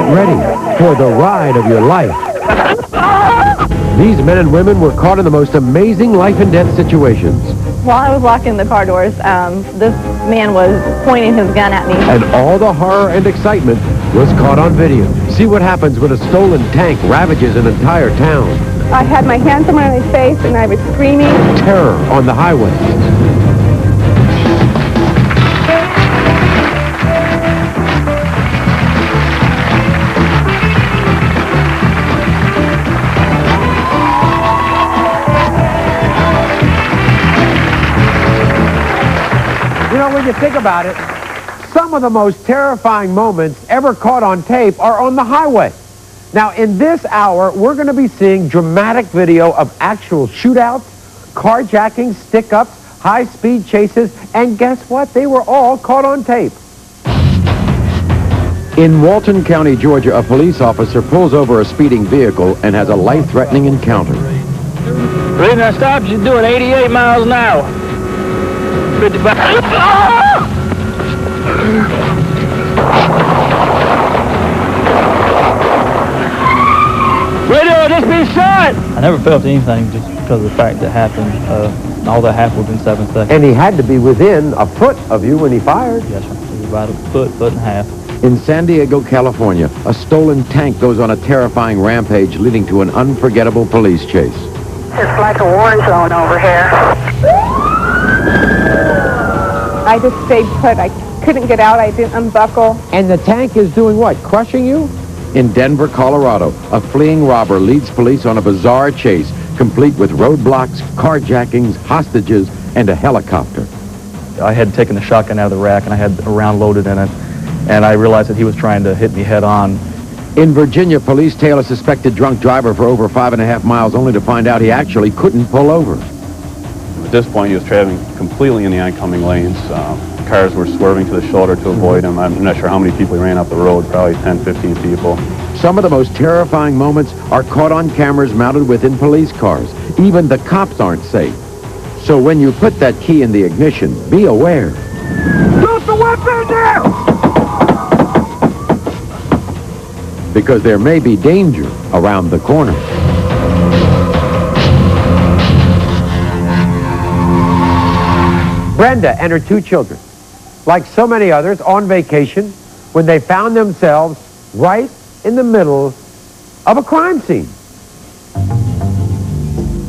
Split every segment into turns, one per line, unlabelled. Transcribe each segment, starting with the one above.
Get ready for the ride of your life. These men and women were caught in the most amazing life and death situations.
While I was locking the car doors, this man was pointing his gun at me.
And all the horror and excitement was caught on video. See what happens when a stolen tank ravages an entire town.
I had my hands on my face and I was screaming.
Terror on the highway. You know, when you think about it, some of the most terrifying moments ever caught on tape are on the highway. Now, in this hour, we're going to be seeing dramatic video of actual shootouts, carjackings, stick-ups, high-speed chases, and guess what? They were all caught on tape. In Walton County, Georgia, a police officer pulls over a speeding vehicle and has a life-threatening encounter.
The reason I stopped you doing 88 miles an hour. 55. Radio, just be shot! I never felt anything just because of the fact that happened. All that happened within 7 seconds.
And he had to be within a foot of you when he fired.
Yes, sir. He was about a foot and a half.
In San Diego, California, a stolen tank goes on a terrifying rampage leading to an unforgettable police chase.
It's like a war zone over here.
I just stayed put. I couldn't get out. I didn't unbuckle.
And the tank is doing what? Crushing you? In Denver, Colorado, a fleeing robber leads police on a bizarre chase, complete with roadblocks, carjackings, hostages, and a helicopter.
I had taken the shotgun out of the rack and I had a round loaded in it, and I realized that he was trying to hit me head on.
In Virginia, police tail a suspected drunk driver for over 5.5 miles, only to find out he actually couldn't pull over.
At this point, he was traveling completely in the oncoming lanes. Cars were swerving to the shoulder to avoid him. I'm not sure how many people he ran up the road, probably 10, 15 people.
Some of the most terrifying moments are caught on cameras mounted within police cars. Even the cops aren't safe. So when you put that key in the ignition, be aware.
Drop the weapon now!
Because there may be danger around the corner. Brenda and her 2 children, like so many others, on vacation when they found themselves right in the middle of a crime scene.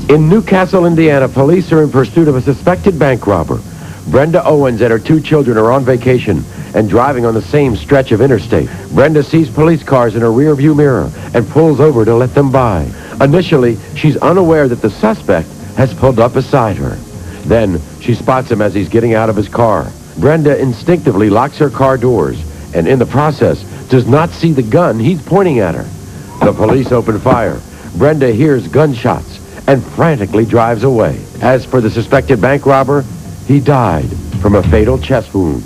In Newcastle, Indiana, police are in pursuit of a suspected bank robber. Brenda Owens and her 2 children are on vacation and driving on the same stretch of interstate. Brenda sees police cars in her rearview mirror and pulls over to let them by. Initially, she's unaware that the suspect has pulled up beside her. Then, she spots him as he's getting out of his car. Brenda instinctively locks her car doors and, in the process, does not see the gun he's pointing at her. The police open fire. Brenda hears gunshots and frantically drives away. As for the suspected bank robber, he died from a fatal chest wound.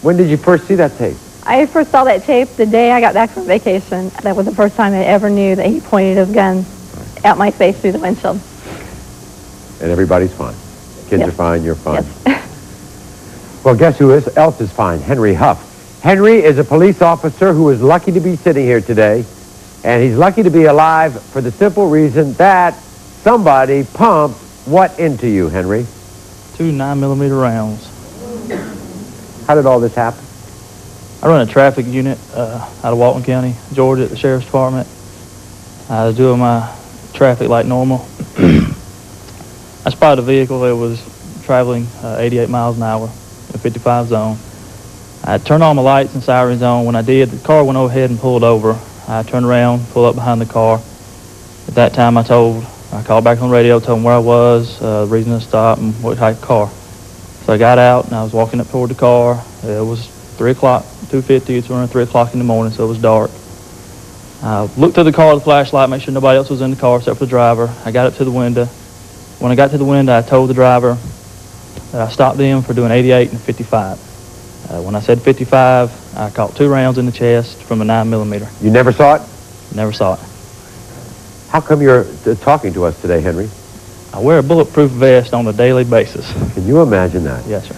When did you first see that tape?
I first saw that tape the day I got back from vacation. That was the first time I ever knew that he pointed his gun at my face through the windshield.
And everybody's fine. Kids are fine, you're fine.
Yes.
Well, guess who else is fine? Henry Huff. Henry is a police officer who is lucky to be sitting here today, and he's lucky to be alive for the simple reason that somebody pumped what into you, Henry?
2 9mm rounds.
How did all this happen?
I run a traffic unit out of Walton County, Georgia, at the Sheriff's Department. I was doing my traffic like normal. I spotted a vehicle that was traveling 88 miles an hour in a 55 zone. I turned on my lights and sirens on. When I did, the car went ahead and pulled over. I turned around, pulled up behind the car. At that time, I called back on the radio, told them where I was, the reason to stop, and what type of car. So I got out, and I was walking up toward the car. It was 3 o'clock, 2:50. It's around 3 o'clock in the morning, so it was dark. I looked through the car with a flashlight, make sure nobody else was in the car except for the driver. I got up to the window. When I got to the window, I told the driver that I stopped them for doing 88 and 55. When I said 55, I caught 2 rounds in the chest from a 9mm.
You never saw it?
Never saw it.
How come you're talking to us today, Henry?
I wear a bulletproof vest on a daily basis.
Can you imagine that?
Yes, sir.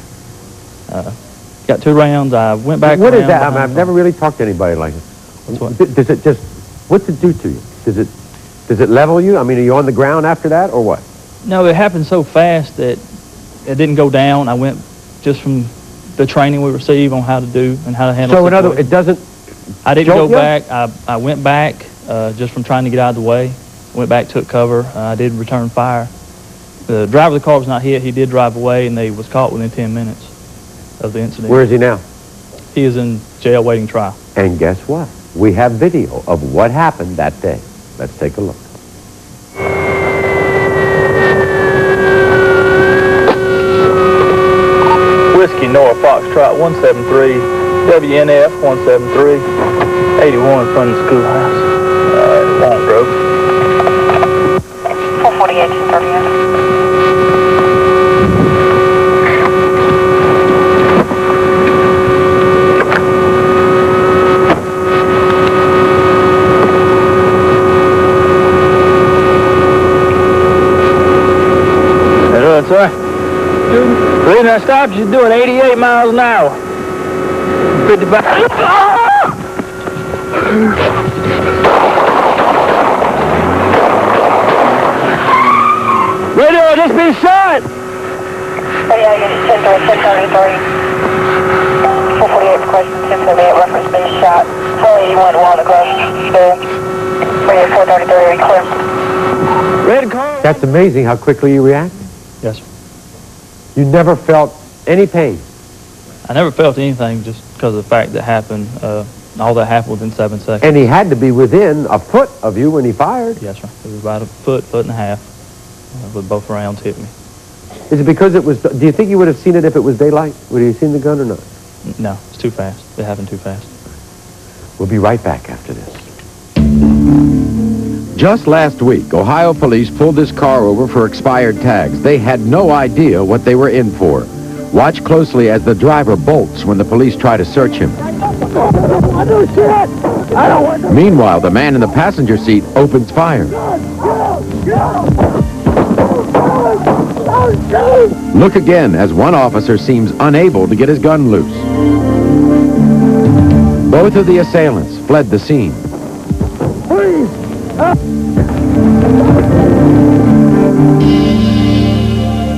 Got 2 rounds. I went back.
What is that? I've never really talked to anybody like this.
That's what.
Does it just, what's it do to you? Does it level you? I mean, are you on the ground after that, or what?
No, it happened so fast that it didn't go down. I went just from the training we received on how to do and how to handle.
So in other words, it doesn't.
I didn't go
jolt you?
back. I went back just from trying to get out of the way. Went back, took cover. I did return fire. The driver of the car was not hit. He did drive away, and they was caught within 10 minutes of the incident.
Where is he now?
He is in jail waiting trial.
And guess what? We have video of what happened that day. Let's take a look.
Whiskey North Foxtrot 173, WNF 173, 81 in front of the schoolhouse. Long Grove.
448 and 38.
Sir. The reason I stopped you doing 88 miles an hour. 55. Radio, I just been shot.
Yeah, you just 10-33. 448 question 1078 reference been shot. 481 along the cross. Radio 433 clear.
Red car.
That's amazing how quickly you react.
Yes, sir.
You never felt any pain.
I never felt anything just because of the fact that happened. All that happened within 7 seconds.
And he had to be within a foot of you when he fired.
Yes, sir. It was about a foot and a half with both rounds hit me.
Is it because it was, do you think you would have seen it if it was daylight? Would you have seen the gun or not?
No, it's too fast. It happened too fast.
We'll be right back after this.
Just last week, Ohio police pulled this car over for expired tags. They had no idea what they were in for. Watch closely as the driver bolts when the police try to search him. Meanwhile, the man in the passenger seat opens fire. Look again as one officer seems unable to get his gun loose. Both of the assailants fled the scene.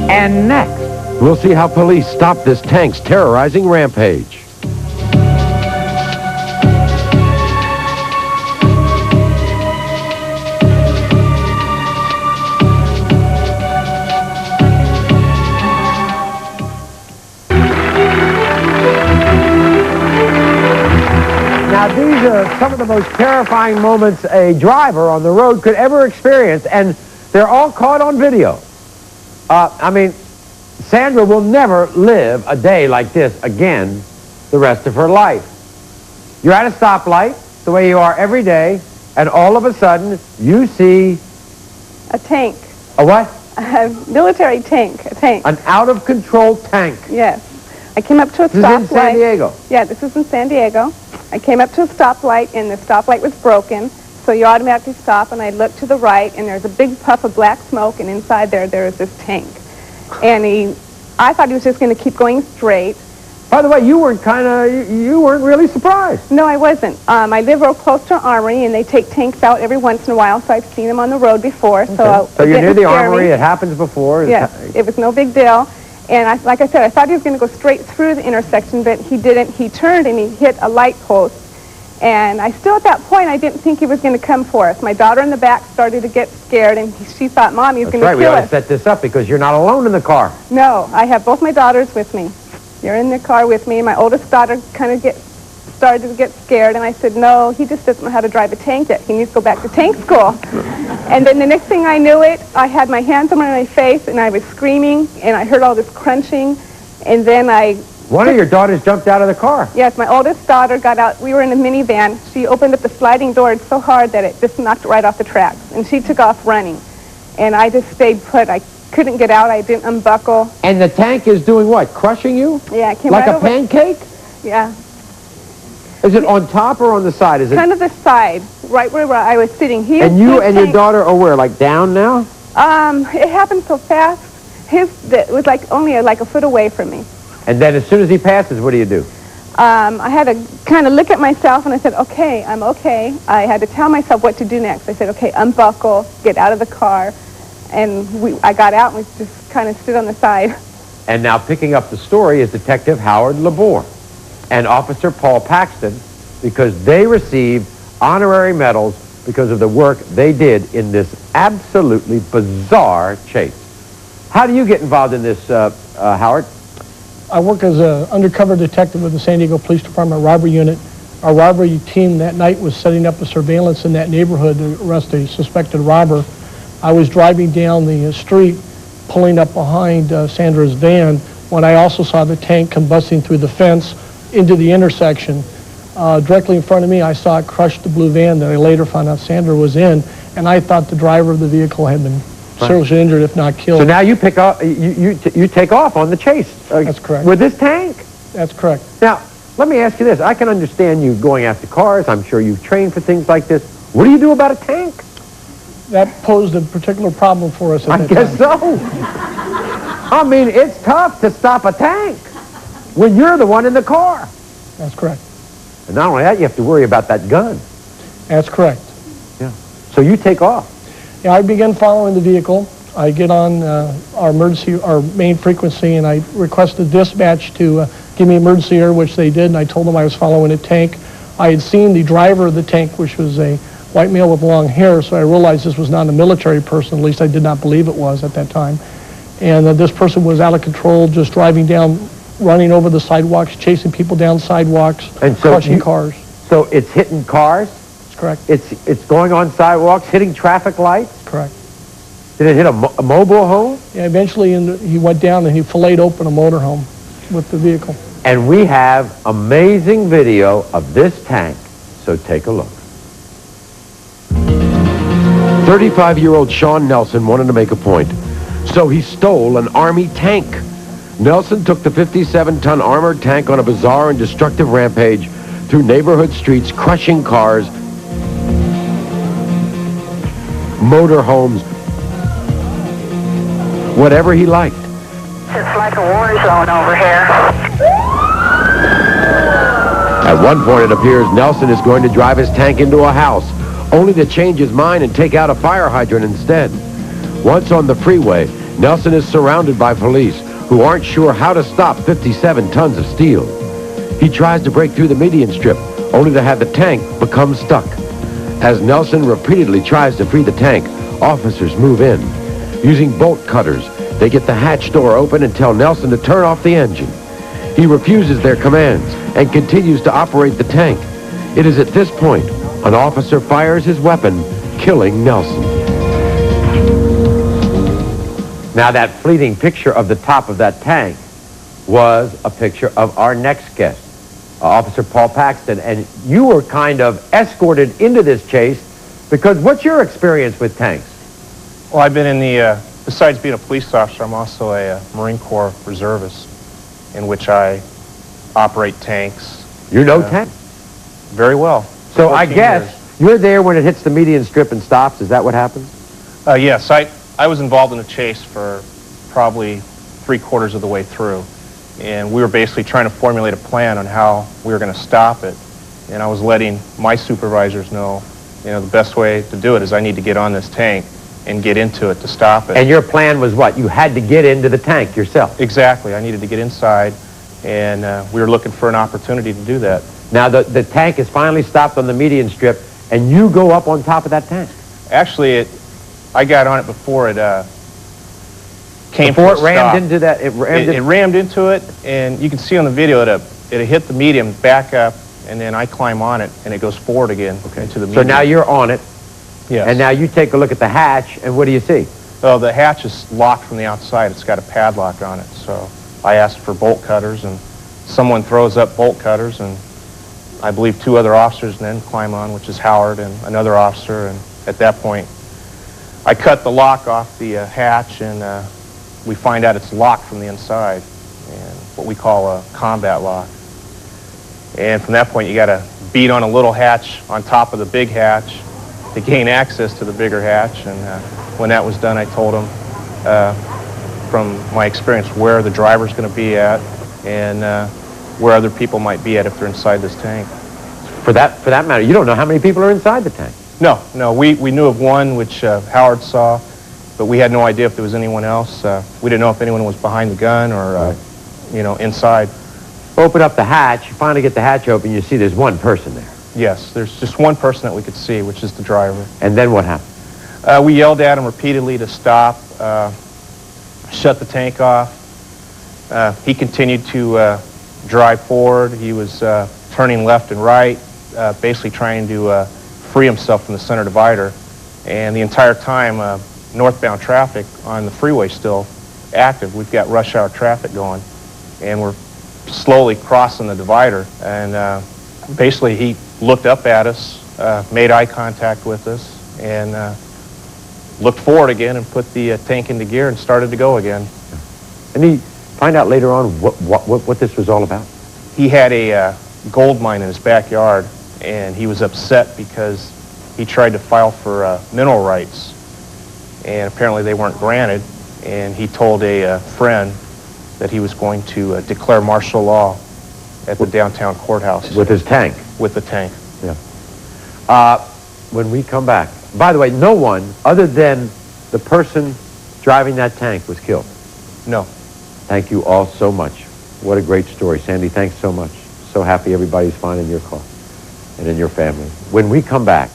And next,
We'll see how police stop this tank's terrorizing rampage.
now these are some of the most terrifying moments a driver on the road could ever experience, and they're all caught on video. I mean, Sandra will never live a day like this again the rest of her life. You're at a stoplight, the way you are every day, and all of a sudden, you see...
A tank.
A what?
A military tank. A tank.
An out-of-control tank.
Yes. I came up to a stoplight.
This is in San Diego?
Yeah, this is in San Diego. I came up to a stoplight, and the stoplight was broken, so you automatically stop, and I looked to the right, and there's a big puff of black smoke, and inside there is this tank. And I thought he was just going to keep going straight.
By the way, you weren't really surprised.
No, I wasn't. I live real close to an armory, and they take tanks out every once in a while, so I've seen them on the road before.
Okay.
So
you're near the armory.
Me.
It happens before.
Yes, it was no big deal. And like I said, I thought he was going to go straight through the intersection, but he didn't. He turned and he hit a light post. And at that point, I didn't think he was going to come for us. My daughter in the back started to get scared, and she thought Mommy's going to kill us.
That's right. We ought to set this up because you're not alone in the car.
No, I have both my daughters with me. They're in the car with me. My oldest daughter started to get scared, and I said, no, he just doesn't know how to drive a tank yet. He needs to go back to tank school. And then the next thing I knew it, I had my hands on my face, and I was screaming, and I heard all this crunching, and then
One of your daughters jumped out of the car.
Yes, my oldest daughter got out. We were in a minivan. She opened up the sliding door so hard that it just knocked it right off the tracks, and she took off running. And I just stayed put. I couldn't get out. I didn't unbuckle.
And the tank is doing what? Crushing you?
Yeah, it came
like
right
a
over.
pancake?
Yeah.
Is it on top or on the side? Is it?
Kind of the side, right where I was sitting.
And you and your daughter are where? Like down now?
It happened so fast. It was only like a foot away from me.
And then as soon as he passes, what do you do?
I had to kind of look at myself, and I said, okay, I'm okay. I had to tell myself what to do next. I said, okay, unbuckle, get out of the car. And I got out, and we just kind of stood on the side.
And now picking up the story is Detective Howard Labor and Officer Paul Paxton, because they received honorary medals because of the work they did in this absolutely bizarre chase. How do you get involved in this, Howard?
I work as an undercover detective with the San Diego Police Department robbery unit. Our robbery team that night was setting up a surveillance in that neighborhood to arrest a suspected robber. I was driving down the street, pulling up behind Sandra's van, when I also saw the tank combusting through the fence into the intersection. Directly in front of me, I saw it crush the blue van that I later found out Sandra was in, and I thought the driver of the vehicle had been seriously injured, if not killed.
So now you pick up, you take off on the chase.
That's correct.
With this tank?
That's correct.
Now, let me ask you this. I can understand you going after cars. I'm sure you've trained for things like this. What do you do about a tank?
That posed a particular problem for us at
I
that
guess
time.
so. I mean, it's tough to stop a tank when you're the one in the car.
That's correct.
And not only that, you have to worry about that gun.
That's correct.
Yeah. So you take off.
Yeah, I began following the vehicle. I get on our main frequency, and I requested dispatch to give me emergency air, which they did, and I told them I was following a tank. I had seen the driver of the tank, which was a white male with long hair, so I realized this was not a military person. At least I did not believe it was at that time. And this person was out of control, just driving down, running over the sidewalks, chasing people down sidewalks,
and so
crushing cars.
So it's hitting cars?
That's correct.
It's going on sidewalks, hitting traffic lights?
Correct.
Did it hit a mobile home?
Yeah, eventually he went down and he filleted open a motorhome with the vehicle.
And we have amazing video of this tank, so take a look. 35-year-old Sean Nelson wanted to make a point, so he stole an Army tank. Nelson took the 57-ton armored tank on a bizarre and destructive rampage through neighborhood streets, crushing cars, motorhomes, whatever he liked.
It's like a war zone over here.
At one point, it appears Nelson is going to drive his tank into a house, only to change his mind and take out a fire hydrant instead. Once on the freeway, Nelson is surrounded by police who aren't sure how to stop 57 tons of steel. He tries to break through the median strip, only to have the tank become stuck. As Nelson repeatedly tries to free the tank, officers move in. Using bolt cutters, they get the hatch door open and tell Nelson to turn off the engine. He refuses their commands and continues to operate the tank. It is at this point an officer fires his weapon, killing Nelson. Now that fleeting picture of the top of that tank was a picture of our next guest, Officer Paul Paxton, and you were kind of escorted into this chase because what's your experience with tanks?
Well, I've been in the, besides being a police officer, I'm also a Marine Corps reservist in which I operate tanks.
You know tanks?
Very well.
So I guess you're there when it hits the median strip and stops. Is that what happens?
Yes, I was involved in a chase for probably 3/4 of the way through. And we were basically trying to formulate a plan on how we were going to stop it. And I was letting my supervisors know, the best way to do it is I need to get on this tank and get into it to stop it.
And your plan was what? You had to get into the tank yourself?
Exactly. I needed to get inside, and we were looking for an opportunity to do that.
Now, the tank is finally stopped on the median strip, and you go up on top of that tank.
Actually, I got on it before it came
before
to a
it rammed
stop.
into that? It
rammed into it, and you can see on the video that it hit the medium, back up, and then I climb on it, and it goes forward again into the medium.
So now you're on it,
yes.
And now you take a look at the hatch, and what do you see?
Well, the hatch is locked from the outside. It's got a padlock on it, so I asked for bolt cutters, and someone throws up bolt cutters, and I believe 2 other officers then climb on, which is Howard and another officer, and at that point, I cut the lock off the hatch, and we find out it's locked from the inside, and what we call a combat lock. And from that point, you got to beat on a little hatch on top of the big hatch to gain access to the bigger hatch. And when that was done, I told them, from my experience, where the driver's going to be at, and where other people might be at if they're inside this tank.
For that matter, you don't know how many people are inside the tank.
No, we knew of one which Howard saw, but we had no idea if there was anyone else. We didn't know if anyone was behind the gun or, you know, inside.
Open up the hatch, you finally get the hatch open, you see there's one person there.
Yes, there's just one person that we could see, which is the driver.
And then what happened?
We yelled at him repeatedly to stop, shut the tank off. He continued to drive forward. He was turning left and right, basically trying to free himself from the center divider. And the entire time, northbound traffic on the freeway still active. We've got rush hour traffic going, and we're slowly crossing the divider. And basically, he looked up at us, made eye contact with us, and looked forward again and put the tank into gear and started to go again.
And he find out later on what this was all about?
He had a gold mine in his backyard, and he was upset because he tried to file for mineral rights, and apparently they weren't granted, and he told a friend that he was going to declare martial law at the downtown courthouse.
With his tank?
With the tank.
Yeah. When we come back, by the way, no one other than the person driving that tank was killed?
No.
Thank you all so much. What a great story. Sandy, thanks so much. So happy everybody's fine in your car and in your family. When we come back,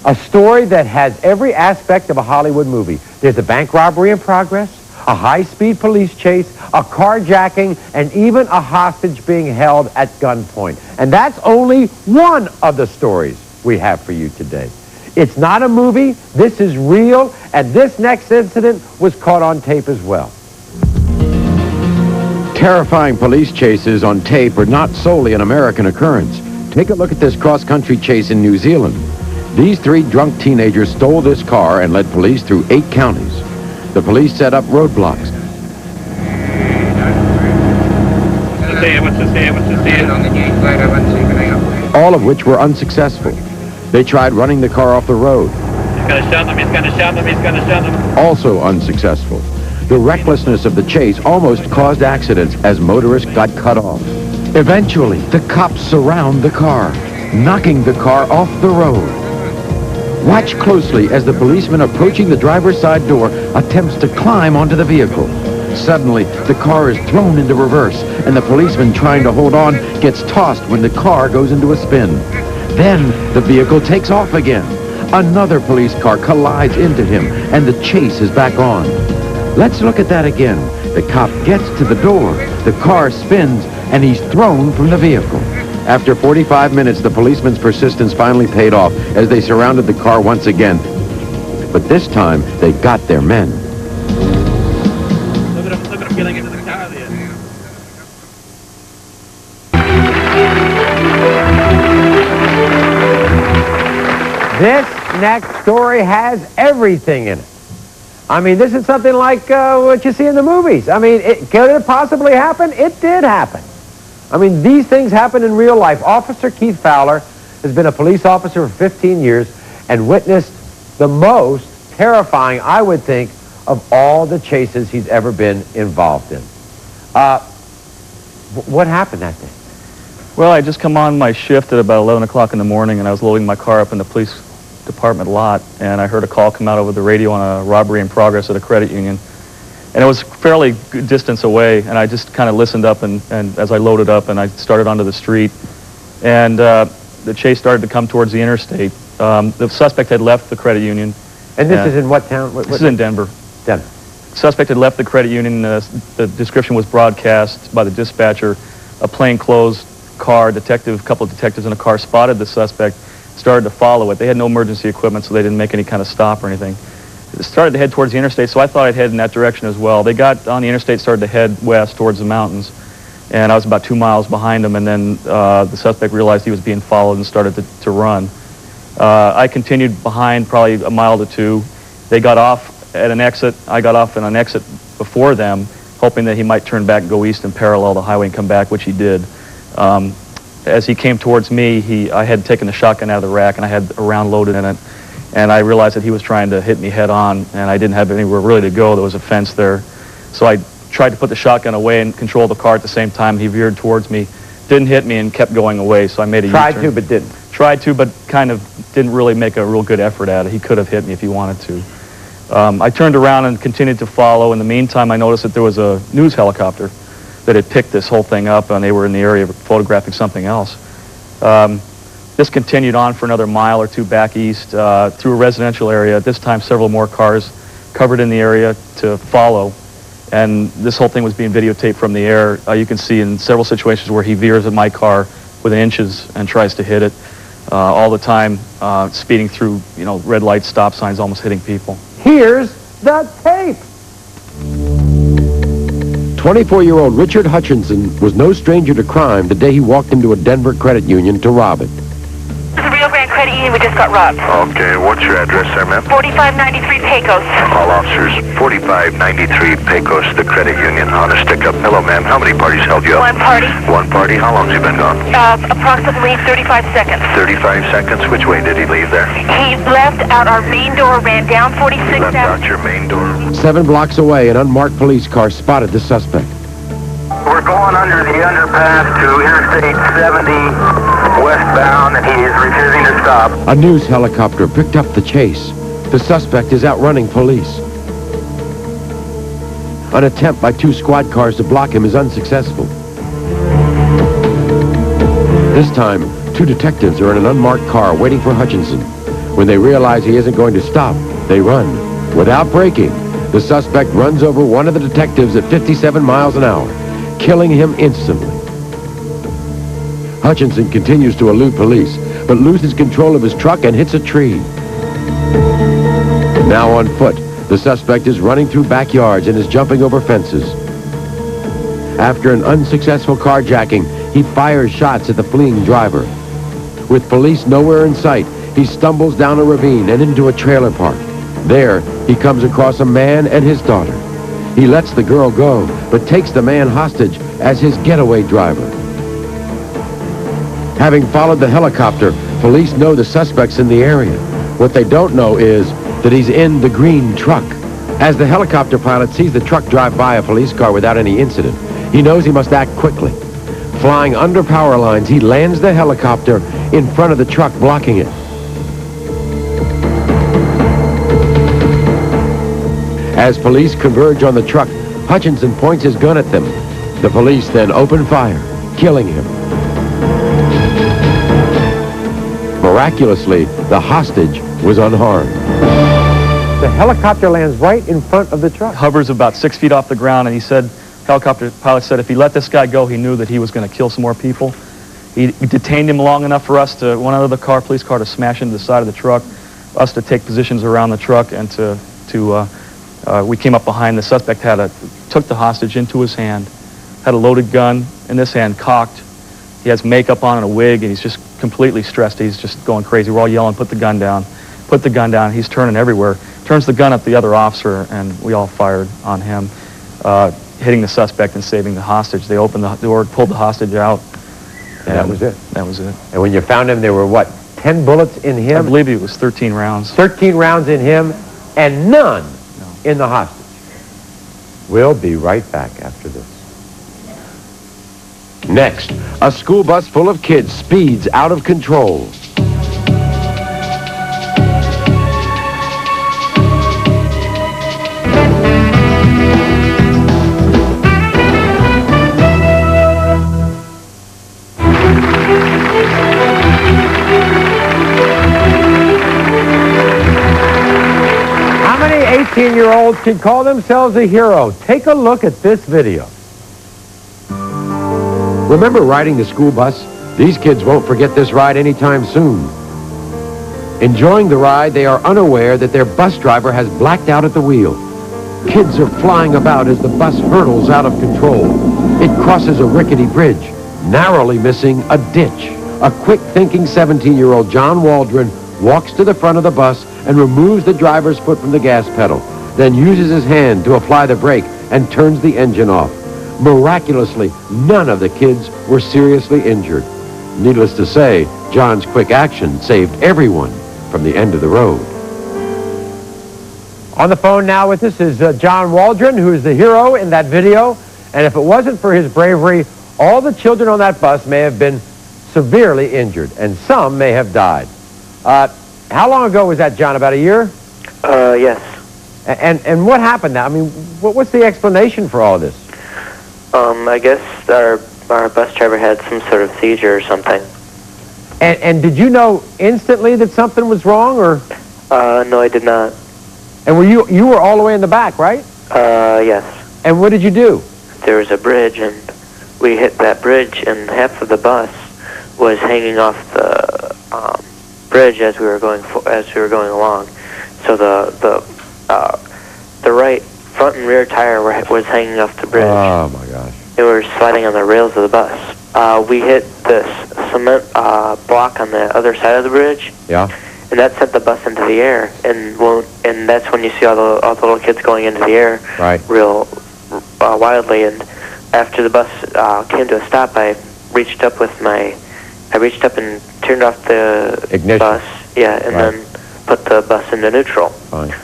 a story that has every aspect of a Hollywood movie. There's a bank robbery in progress, a high-speed police chase, a carjacking, and even a hostage being held at gunpoint. And that's only one of the stories we have for you today. It's not a movie, this is real, and this next incident was caught on tape as well.
Terrifying police chases on tape are not solely an American occurrence. Take a look at this cross-country chase in New Zealand. These three drunk teenagers stole this car and led police through 8 counties. The police set up roadblocks. All of which were unsuccessful. They tried running the car off the road.
He's gonna shove them, he's gonna shove them, he's gonna shove them.
Also unsuccessful. The recklessness of the chase almost caused accidents as motorists got cut off. Eventually, the cops surround the car, knocking the car off the road. Watch closely as the policeman approaching the driver's side door attempts to climb onto the vehicle. Suddenly, the car is thrown into reverse, and the policeman trying to hold on gets tossed when the car goes into a spin. Then, the vehicle takes off again. Another police car collides into him, and the chase is back on. Let's look at that again. The cop gets to the door, the car spins, and he's thrown from the vehicle. After 45 minutes, the policeman's persistence finally paid off as they surrounded the car once again. But this time, they got their men.
Look at him getting into the car there.
This next story has everything in it. I mean, this is something like what you see in the movies. I mean, could it possibly happen? It did happen. I mean, these things happen in real life. Officer Keith Fowler has been a police officer for 15 years and witnessed the most terrifying, I would think, of all the chases he's ever been involved in. What happened that day?
Well, I just come on my shift at about 11 o'clock in the morning, and I was loading my car up in the police department lot, and I heard a call come out over the radio on a robbery in progress at a credit union. And it was fairly good distance away, and I just kind of listened up, and as I loaded up, and I started onto the street, and the chase started to come towards the interstate. The suspect had left the credit union.
And this is in what town?
This is in Denver.
Denver.
The suspect had left the credit union. The description was broadcast by the dispatcher. A plainclothes car, a couple of detectives in a car spotted the suspect, started to follow it. They had no emergency equipment, so they didn't make any kind of stop or anything. It started to head towards the interstate, so I thought I'd head in that direction as well. They got on the interstate, started to head west towards the mountains, and I was about 2 miles behind them, and then the suspect realized he was being followed and started to run. I continued behind probably a mile to 2. They got off at an exit. I got off at an exit before them, hoping that he might turn back and go east and parallel the highway and come back, which he did. As he came towards me, I had taken the shotgun out of the rack, and I had a round loaded in it. And I realized that he was trying to hit me head on, and I didn't have anywhere really to go. There was a fence there. So I tried to put the shotgun away and control the car at the same time. He veered towards me, didn't hit me, and kept going away, so I made a U-turn.
Tried to, but didn't.
Tried to, but kind of didn't really make a real good effort at it. He could have hit me if he wanted to. I turned around and continued to follow. In the meantime, I noticed that there was a news helicopter that had picked this whole thing up, and they were in the area photographing something else. This continued on for another mile or two back east through a residential area. At this time, several more cars covered in the area to follow, and this whole thing was being videotaped from the air. You can see in several situations where he veers at my car within inches and tries to hit it, all the time speeding through, you know, red lights, stop signs, almost hitting people.
Here's the tape. 24-year-old Richard Hutchinson was no stranger to crime the day he walked into a Denver credit union to rob it.
The Rio Grande Credit Union, we just got robbed.
Okay, what's your address there, ma'am?
4593 Pecos.
All officers, 4593 Pecos, the credit union, on a stick-up. Hello, ma'am. How many parties held you up?
One party.
One party? How long has he been gone?
Approximately 35 seconds.
35 seconds? Which way did he leave there?
He left out our main door, ran down 46th
Left out
Avenue.
your main door.
7 blocks away, an unmarked police car spotted the suspect.
We're going under the underpass to Interstate 70 westbound, and he is refusing to stop.
A news helicopter picked up the chase. The suspect is outrunning police. An attempt by 2 squad cars to block him is unsuccessful. This time, 2 detectives are in an unmarked car waiting for Hutchinson. When they realize he isn't going to stop, they run. Without braking, the suspect runs over one of the detectives at 57 miles an hour, killing him instantly. Hutchinson continues to elude police, but loses control of his truck and hits a tree. Now on foot, the suspect is running through backyards and is jumping over fences. After an unsuccessful carjacking, he fires shots at the fleeing driver. With police nowhere in sight, he stumbles down a ravine and into a trailer park. There, he comes across a man and his daughter. He lets the girl go, but takes the man hostage as his getaway driver. Having followed the helicopter, police know the suspect's in the area. What they don't know is that he's in the green truck. As the helicopter pilot sees the truck drive by a police car without any incident, he knows he must act quickly. Flying under power lines, he lands the helicopter in front of the truck, blocking it. As police converge on the truck, Hutchinson points his gun at them. The police then open fire, killing him. Miraculously, the hostage was unharmed. The helicopter lands right in front of the truck.
Hovers about 6 feet off the ground, and he said, helicopter pilot said if he let this guy go, he knew that he was going to kill some more people. He detained him long enough for us to, one other car, police car, to smash into the side of the truck, us to take positions around the truck, and we came up behind. The suspect took the hostage into his hand, had a loaded gun in this hand, cocked. He has makeup on and a wig, and he's just completely stressed. He's just going crazy. We're all yelling, put the gun down, put the gun down. He's turning everywhere. Turns the gun at the other officer, and we all fired on him, hitting the suspect and saving the hostage. They opened the door, pulled the hostage out.
And that was it.
That was it.
And when you found him, there were, what, 10 bullets in him?
I believe it was 13 rounds.
13 rounds in him, and none in the hostage. We'll be right back after this. Next, a school bus full of kids speeds out of control. How many 18-year-olds can call themselves a hero? Take a look at this video. Remember riding the school bus? These kids won't forget this ride anytime soon. Enjoying the ride, they are unaware that their bus driver has blacked out at the wheel. Kids are flying about as the bus hurtles out of control. It crosses a rickety bridge, narrowly missing a ditch. A quick-thinking 17-year-old John Waldron walks to the front of the bus and removes the driver's foot from the gas pedal, then uses his hand to apply the brake and turns the engine off. Miraculously, none of the kids were seriously injured. Needless to say, John's quick action saved everyone from the end of the road. On the phone now with us is John Waldron, who is the hero in that video. And if it wasn't for his bravery, all the children on that bus may have been severely injured, and some may have died. How long ago was that, John? About a year?
Yes.
And what happened now? I mean, what's the explanation for all this?
I guess our bus driver had some sort of seizure or something.
And did you know instantly that something was wrong, or?
No, I did not.
And you were all the way in the back, right?
Yes.
And what did you do?
There was a bridge, and we hit that bridge, and half of the bus was hanging off the bridge as we were going along. So the right front and rear tire was hanging off the bridge.
Oh my gosh!
They were sliding on the rails of the bus. We hit this cement block on the other side of the bridge.
Yeah.
And that sent the bus into the air, and that's when you see all the little kids going into the air,
right,
real wildly. And after the bus came to a stop, I reached up and turned off the
ignition.
Bus, yeah, and then put the bus into neutral.
Fine.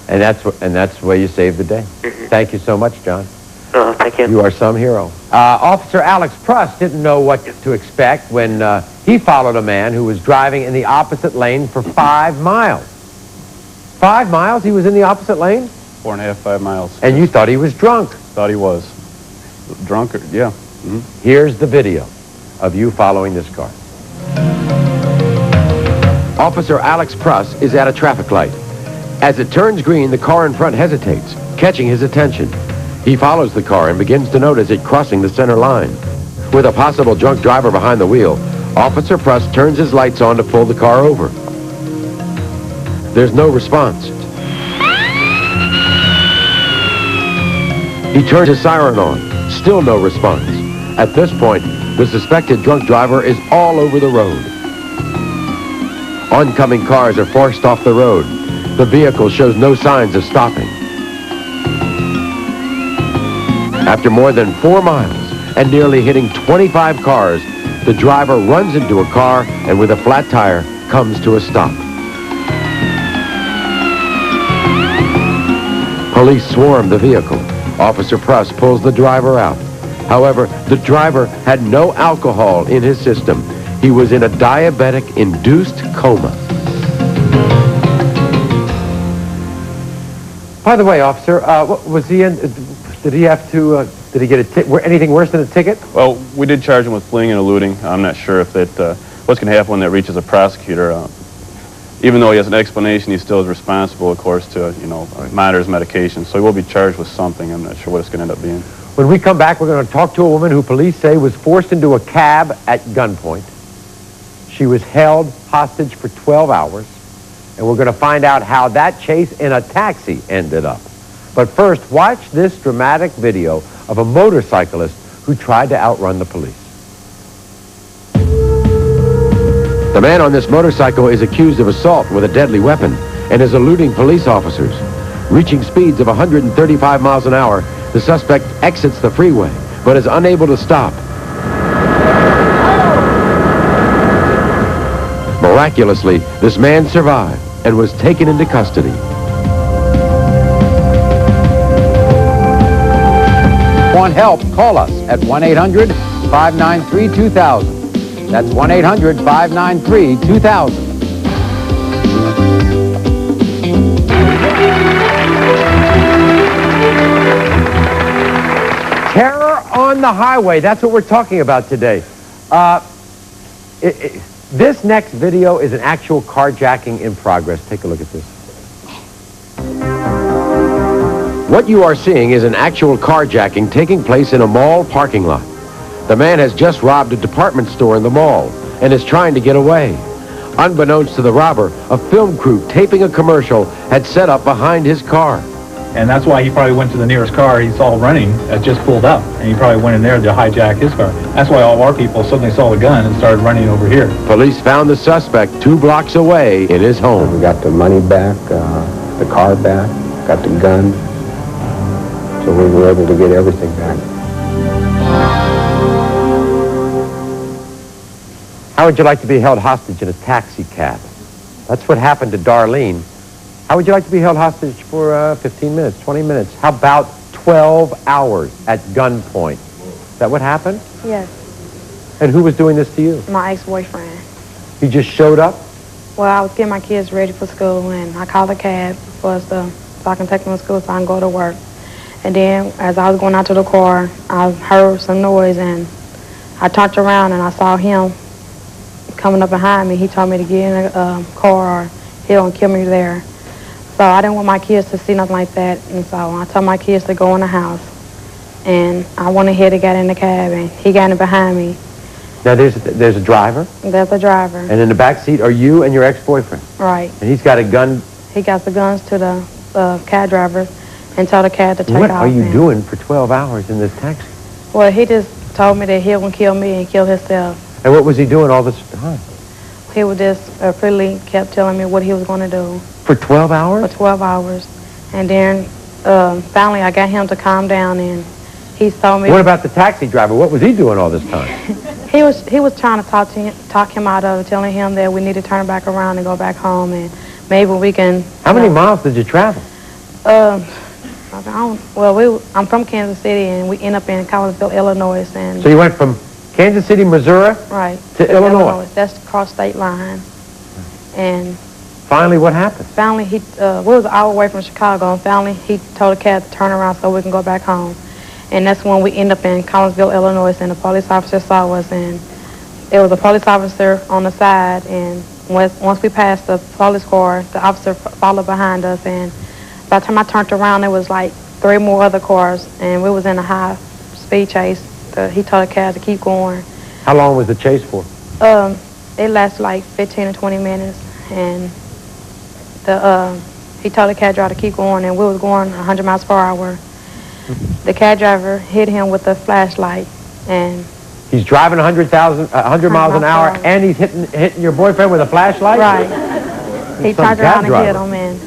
And that's where you saved the day.
Mm-hmm.
Thank you so much, John.
Oh, thank you.
You are some hero. Officer Alex Pruss didn't know what to expect when he followed a man who was driving in the opposite lane for 5 miles. 5 miles? He was in the opposite lane?
4.5, 5 miles.
And you thought he was drunk?
Thought he was. Drunk, yeah. Mm-hmm.
Here's the video of you following this car. Officer Alex Pruss is at a traffic light. As it turns green, the car in front hesitates, catching his attention. He follows the car and begins to notice it crossing the center line. With a possible drunk driver behind the wheel, Officer Pruss turns his lights on to pull the car over. There's no response. He turns his siren on. Still no response. At this point, the suspected drunk driver is all over the road. Oncoming cars are forced off the road. The vehicle shows no signs of stopping. After more than 4 miles and nearly hitting 25 cars, the driver runs into a car and with a flat tire comes to a stop. Police swarm the vehicle. Officer Pruss pulls the driver out. However, the driver had no alcohol in his system. He was in a diabetic-induced coma. By the way, officer, what was he in? Did he have to? Did he get a ticket? Anything worse than a ticket?
Well, we did charge him with fleeing and eluding. I'm not sure if that what's going to happen when that reaches a prosecutor. Even though he has an explanation, he still is responsible, of course, to monitor his medication. So he will be charged with something. I'm not sure what it's going to end up being.
When we come back, we're going to talk to a woman who police say was forced into a cab at gunpoint. She was held hostage for 12 hours, and we're going to find out how that chase in a taxi ended up. But first, watch this dramatic video of a motorcyclist who tried to outrun the police. The man on this motorcycle is accused of assault with a deadly weapon and is eluding police officers. Reaching speeds of 135 miles an hour, the suspect exits the freeway, but is unable to stop. Miraculously, this man survived and was taken into custody. Want help? Call us at 1-800-593-2000. That's 1-800-593-2000. Terror on the highway. That's what we're talking about today. This next video is an actual carjacking in progress. Take a look at this. What you are seeing is an actual carjacking taking place in a mall parking lot. The man has just robbed a department store in the mall and is trying to get away. Unbeknownst to the robber, a film crew taping a commercial had set up behind his car.
And that's why he probably went to the nearest car he saw running that just pulled up. And he probably went in there to hijack his car. That's why all of our people suddenly saw the gun and started running over here.
Police found the suspect 2 blocks away in his home.
We got the money back, the car back, got the gun. So we were able to get everything back.
How would you like to be held hostage in a taxi cab? That's what happened to Darlene. How would you like to be held hostage for 15 minutes, 20 minutes? How about 12 hours at gunpoint? Is that what happened?
Yes,
And who was doing this to you?
my ex-boyfriend.
He just showed up?
Well, I was getting my kids ready for school, and I called a cab for us so I can take them to school so I can go to work. And then, as I was going out to the car, I heard some noise, and I turned around, and I saw him coming up behind me. He told me to get in a car, or he'll kill me there. So I didn't want my kids to see nothing like that, and so I told my kids to go in the house. And I went ahead and got in the cab, and he got in behind me.
Now, there's a driver,
There's a driver.
and in the back seat are you and your ex-boyfriend.
Right.
And he's got a gun.
He got the guns to the cab driver and told the cab to take
What
off.
are you
and-
doing for 12 hours in this taxi?
Well, he just told me that he would kill me and kill himself.
And what was he doing all this time?
He would just freely kept telling me what he was going to do.
For 12 hours?
For 12 hours. And then finally I got him to calm down, and he told me...
What about the taxi driver? What was he doing all this time?
He was trying to talk him out of it, telling him that we need to turn back around and go back home, and maybe we can...
How many miles did you travel?
I'm from Kansas City, and we end up in Collinsville, Illinois, and...
So you went from Kansas City, Missouri,
right,
to Illinois.
That's across state line. And
Finally, what happened?
finally, we was an hour away from Chicago, and finally he told the cab to turn around so we can go back home. And that's when we end up in Collinsville, Illinois, and the police officer saw us, and there was a police officer on the side, and once we passed the police car, the officer followed behind us, and by the time I turned around, there was like 3 more other cars, and we was in a high-speed chase. He told the cab to keep going.
How long was the chase for?
It lasted like 15 or 20 minutes, and he told the cab driver to keep going, and we was going 100 miles per hour. The cab driver hit him with a flashlight, and
He's driving 100 miles an hour, and he's hitting your boyfriend with a flashlight?
Right. He
Some
turned around
cab
and hit
driver.
him, and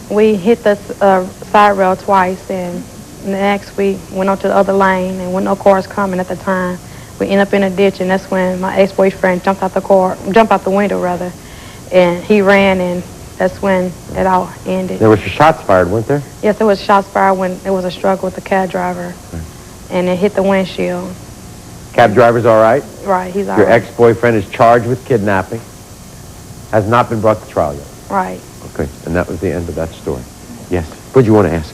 we hit the side rail twice, and next we went onto the other lane, and with no cars coming at the time, we ended up in a ditch, and that's when my ex-boyfriend jumped out the window rather, and he ran, and that's when it all ended.
There were shots fired, weren't there?
Yes, there was shots fired when there was a struggle with the cab driver, and it hit the windshield.
Cab driver's all right?
Right, he's all
Your
right.
ex-boyfriend is charged with kidnapping. Has not been brought to trial yet.
Right.
Okay, and that was the end of that story. Yes. What do you want to ask?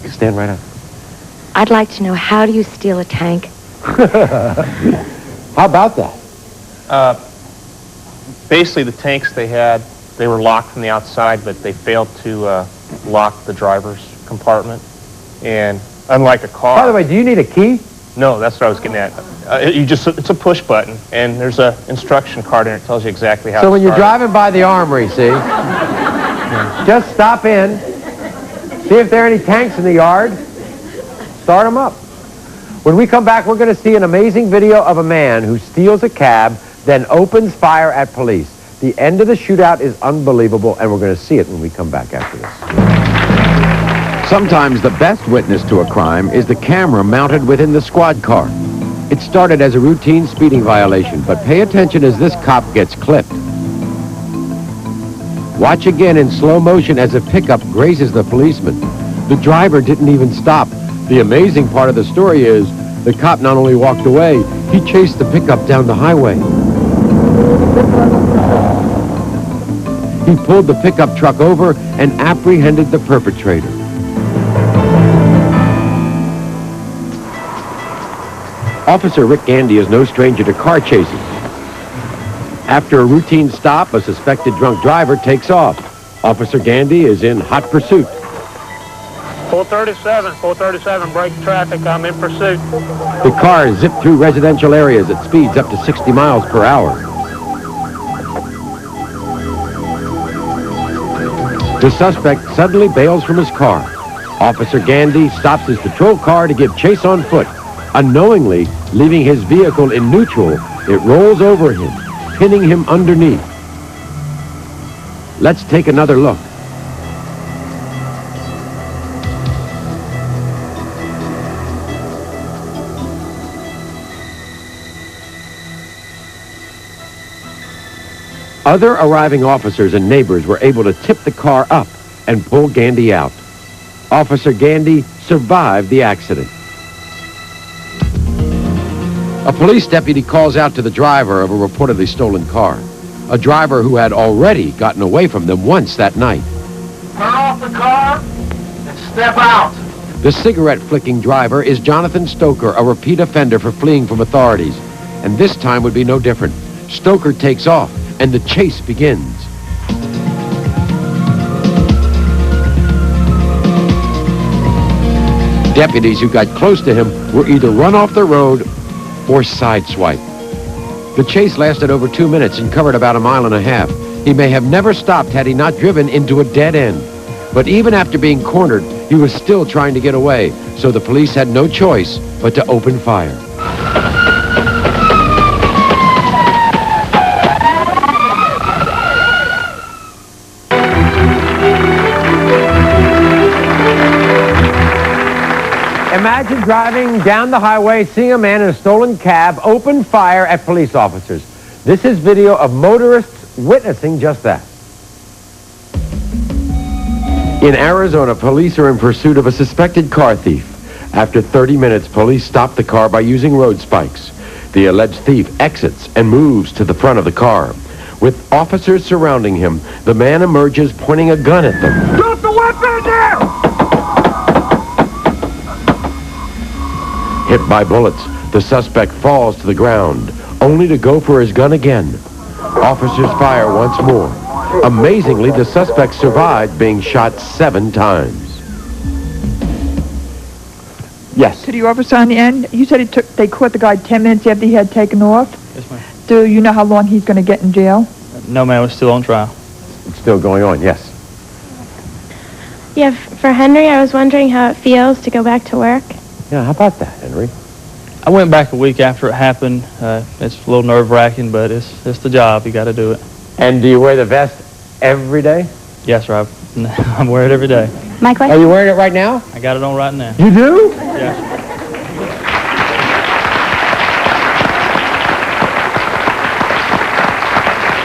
Stand right up.
I'd like to know, how do you steal a tank?
How about that?
Basically, the tanks they were locked from the outside, but they failed to lock the driver's compartment. And unlike a car...
By the way, do you need a key?
No, that's what I was getting at. It's a push button, and there's an instruction card in it that tells you exactly how to
So when you're
start it.
driving by the armory, see, just stop in, see if there are any tanks in the yard, start them up. When we come back, we're going to see an amazing video of a man who steals a cab, then opens fire at police. The end of the shootout is unbelievable, and we're going to see it when we come back after this.
Sometimes the best witness to a crime is the camera mounted within the squad car. It started as a routine speeding violation, but pay attention as this cop gets clipped. Watch again in slow motion as a pickup grazes the policeman. The driver didn't even stop. The amazing part of the story is the cop not only walked away, he chased the pickup down the highway. He pulled the pickup truck over and apprehended the perpetrator. Officer Rick Gandy is no stranger to car chasing. After a routine stop, a suspected drunk driver takes off. Officer Gandy is in hot pursuit.
437, break traffic, I'm in pursuit.
The car zipped through residential areas at speeds up to 60 miles per hour. The suspect suddenly bails from his car. Officer Gandy stops his patrol car to give chase on foot. Unknowingly, leaving his vehicle in neutral, it rolls over him, pinning him underneath. Let's take another look. Other arriving officers and neighbors were able to tip the car up,
and pull Gandy out. Officer Gandy survived the accident. A police deputy calls out to the driver of a reportedly stolen car, a driver who had already gotten away from them once that night.
Turn off the car and step out.
The cigarette-flicking driver is Jonathan Stoker, a repeat offender for fleeing from authorities. And this time would be no different. Stoker takes off, and the chase begins. Deputies who got close to him were either run off the road or sideswiped. The chase lasted over 2 minutes and covered about 1.5 miles. He may have never stopped had he not driven into a dead end. But even after being cornered, he was still trying to get away, so the police had no choice but to open fire. Imagine driving down the highway, seeing a man in a stolen cab open fire at police officers. This is video of motorists witnessing just that. In Arizona, police are in pursuit of a suspected car thief. After 30 minutes, police stop the car by using road spikes. The alleged thief exits and moves to the front of the car. With officers surrounding him, the man emerges pointing a gun at them.
Drop the weapon now!
Hit by bullets, the suspect falls to the ground, only to go for his gun again. Officers fire once more. Amazingly, the suspect survived being shot 7 times. Yes.
To the officer on the end, you said they caught the guy 10 minutes after he had taken off.
Yes, ma'am.
Do you know how long he's going to get in jail?
No, ma'am, it's still on trial.
It's still going on, yes.
Yeah, for Henry, I was wondering how it feels to go back to work.
Yeah, how about that, Henry?
I went back a week after it happened. It's a little nerve-wracking, but it's the job. You got to do it.
And do you wear the vest every day?
Yes, sir. I wear it every day.
My question?
Are you wearing it right now?
I got it on right now.
You do?
Yes.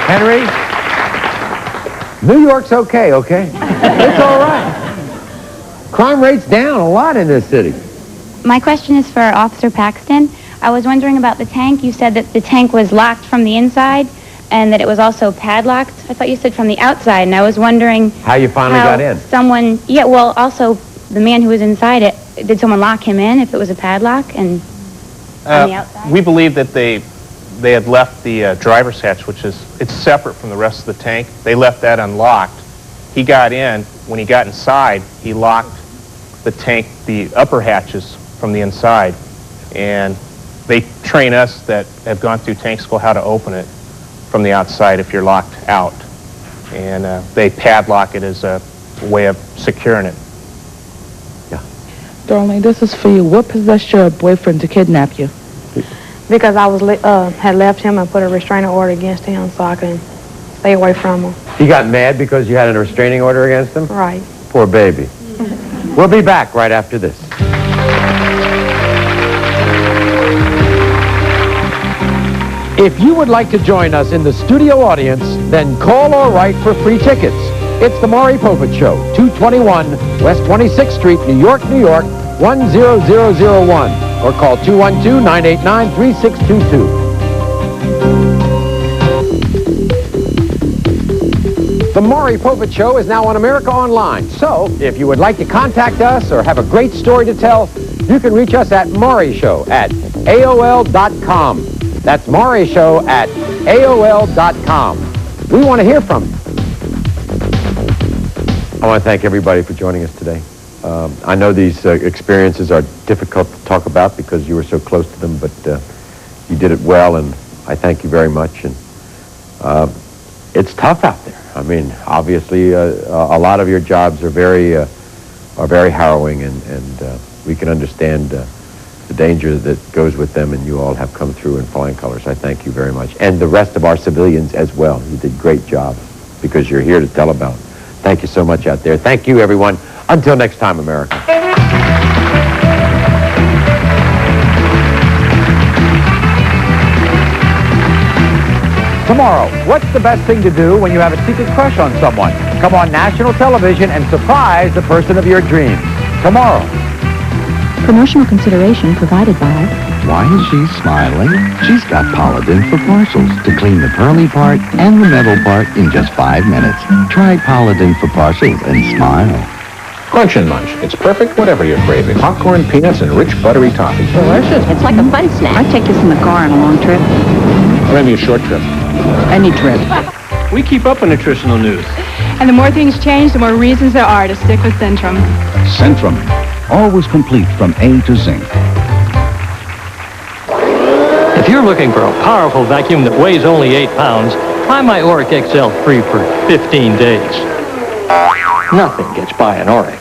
Henry, New York's okay? It's all right. Crime rate's down a lot in this city.
My question is for Officer Paxton. I was wondering about the tank. You said that the tank was locked from the inside and that it was also padlocked. I thought you said from the outside, and I was wondering
how you finally got in.
Someone, yeah, well, also the man who was inside it, did someone lock him in if it was a padlock and on the outside?
We believe that they had left the driver's hatch, which it's separate from the rest of the tank. They left that unlocked. He got in. When he got inside, he locked the tank, the upper hatches from the inside, and they train us that have gone through tank school how to open it from the outside if you're locked out, and they padlock it as a way of securing it.
Darling, this is for you. What possessed your boyfriend to kidnap you?
Because I was had left him and put a restraining order against him so I can stay away from him.
He got mad because you had a restraining order against him?
Right.
Poor baby. We'll be back right after this. If you would like to join us in the studio audience, then call or write for free tickets. It's the Maury Povich Show, 221 West 26th Street, New York, New York, 10001. Or call 212-989-3622. The Maury Povich Show is now on America Online. So, if you would like to contact us or have a great story to tell, you can reach us at mauryshow@aol.com. That's mauryshow@aol.com. We want to hear from you. I want to thank everybody for joining us today. I know these experiences are difficult to talk about because you were so close to them, but you did it well, and I thank you very much. And it's tough out there. I mean, obviously, a lot of your jobs are very harrowing, and we can understand the danger that goes with them, and you all have come through in flying colors. I thank you very much. And the rest of our civilians as well. You did a great job because you're here to tell about it. Thank you so much out there. Thank you, everyone. Until next time, America. Tomorrow, what's the best thing to do when you have a secret crush on someone?
Come on national television and surprise the person of your dreams. Tomorrow.
Promotional consideration provided by...
Why is she smiling? She's got Polident for parcels to clean the pearly part and the metal part in just 5 minutes. Try Polident for parcels and smile.
Crunch and Munch. It's perfect whatever you're craving. Popcorn, peanuts, and rich buttery toffee.
Delicious. It's like a fun snack. I take this in the car on a long trip.
Or maybe a short trip.
Any trip.
We keep up on nutritional news.
And the more things change, the more reasons there are to stick with Centrum.
Centrum. Always complete from A to zinc.
If you're looking for a powerful vacuum that weighs only 8 pounds, try my Oric XL free for 15 days. Nothing gets by an Oric.